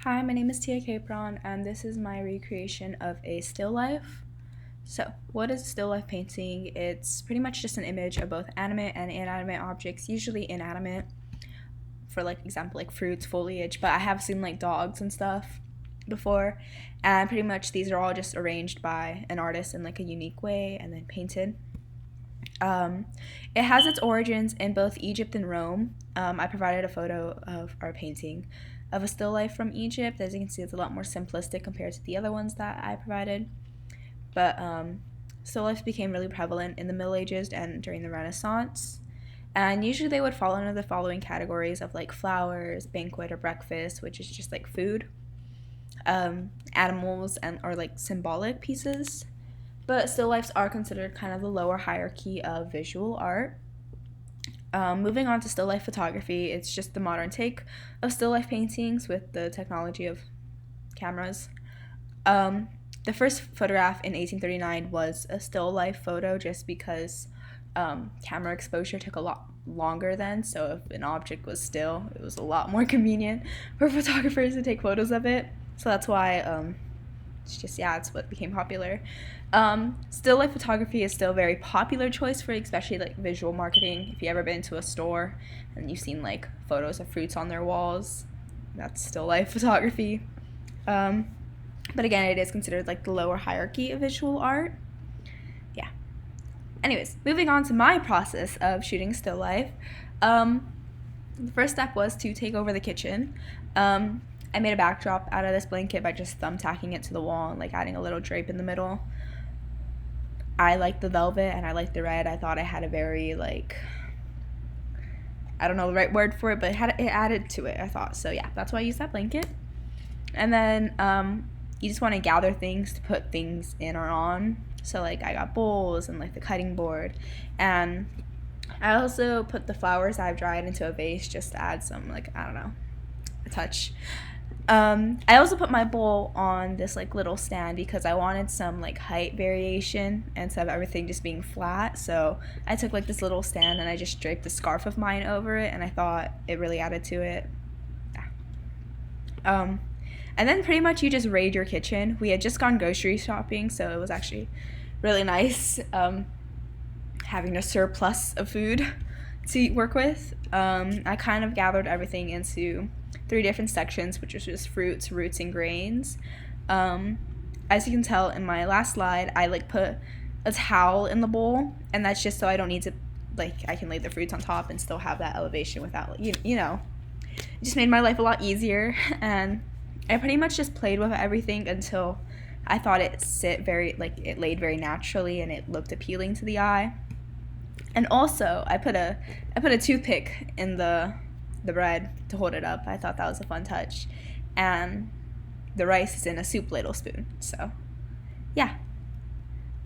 Hi, my name is Tia Capron, and this is my recreation of a still life. So, what is still life painting? It's pretty much just an image of both animate and inanimate objects, usually inanimate, for like example, like fruits, foliage, but I have seen like dogs and stuff before, and pretty much these are all just arranged by an artist in like a unique way and then painted. Um, it has its origins in both Egypt and Rome. I provided a photo of our painting of a still life from Egypt. As you can see, it's a lot more simplistic compared to the other ones that I provided. But still lifes became really prevalent in the Middle Ages and during the Renaissance. And usually they would fall under the following categories of like flowers, banquet, or breakfast, which is just like food, animals, and or like symbolic pieces. But still lifes are considered kind of the lower hierarchy of visual art. Moving on to still life photography, it's just the modern take of still life paintings with the technology of cameras. Um, the first photograph in 1839 was a still life photo just because camera exposure took a lot longer then, so if an object was still, it was a lot more convenient for photographers to take photos of it. So that's why it's what became popular. Still life photography is still a very popular choice for especially like visual marketing. If you ever been to a store and you've seen like photos of fruits on their walls, that's still life photography. But again, it is considered like the lower hierarchy of visual art. Yeah. Anyways, moving on to my process of shooting still life. The first step was to take over the kitchen. I made a backdrop out of this blanket by just thumbtacking it to the wall and like adding a little drape in the middle. I liked the velvet and I liked the red. I thought I had a very like, I don't know the right word for it, but it added to it, I thought. So yeah, that's why I used that blanket. And then you just want to gather things to put things in or on. So like I got bowls and like the cutting board, and I also put the flowers I've dried into a vase just to add some like, I don't know, a touch. I also put my bowl on this like little stand because I wanted some like height variation instead of everything just being flat. So I took like this little stand and I just draped a scarf of mine over it, and I thought it really added to it. Yeah. And then pretty much you just raid your kitchen. We had just gone grocery shopping, so it was actually really nice having a surplus of food to work with. I kind of gathered everything into 3 different sections, which was just fruits, roots, and grains. As you can tell in my last slide, I like put a towel in the bowl, and that's just so I don't need to, like, I can lay the fruits on top and still have that elevation without, you know. It just made my life a lot easier, and I pretty much just played with everything until I thought it laid very naturally and it looked appealing to the eye. And also, I put a toothpick in the bread to hold it up. I thought that was a fun touch. And the rice is in a soup ladle spoon. So, yeah.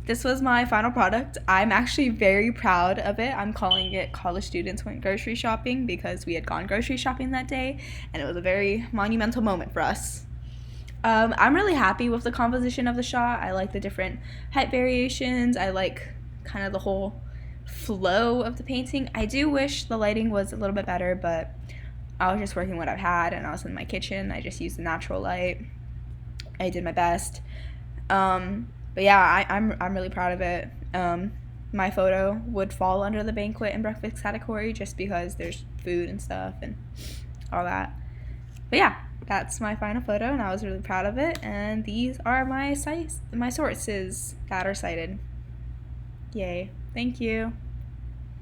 This was my final product. I'm actually very proud of it. I'm calling it College Students Went Grocery Shopping because we had gone grocery shopping that day, and it was a very monumental moment for us. I'm really happy with the composition of the shot. I like the different height variations. I like kind of the whole flow of the painting. I do wish the lighting was a little bit better, but I was just working what I've had, and I was in my kitchen. I just used the natural light. I did my best. But yeah, I'm really proud of it. My photo would fall under the banquet and breakfast category just because there's food and stuff and all that. But yeah, that's my final photo, and I was really proud of it. And these are my sources that are cited. Yay! Thank you.